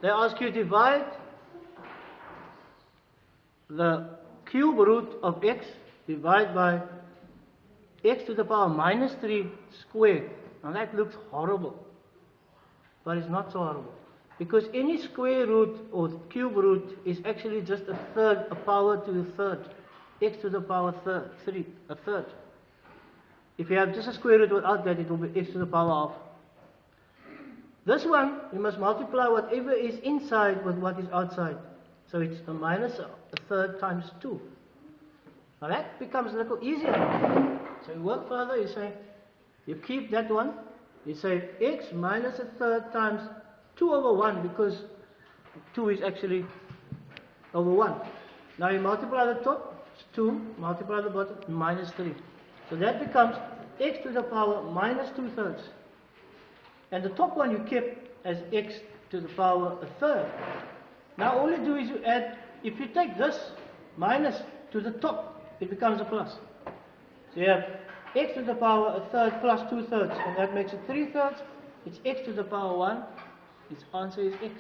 They ask you to divide the cube root of x divided by x to the power minus 3 squared. Now that looks horrible, but it's not so horrible. Because any square root or cube root is actually just a third, a power to the third. X to the power 3, a third. If you have just a square root without that, it will be x to the power of. This one, you must multiply whatever is inside with what is outside. So it's a minus a third times 2. Now that becomes a little easier. So you work further, you say, you keep that one. You say x minus a third times 2 over 1, because 2 is actually over 1. Now you multiply the top, it's 2, multiply the bottom, minus 3. So that becomes x to the power minus 2/3. And the top one you kept as x to the power a third. Now all you do is you add, if you take this minus to the top, it becomes a plus. So you have x to the power a third plus 2/3, and that makes it 3/3. It's x to the power 1. Its answer is x.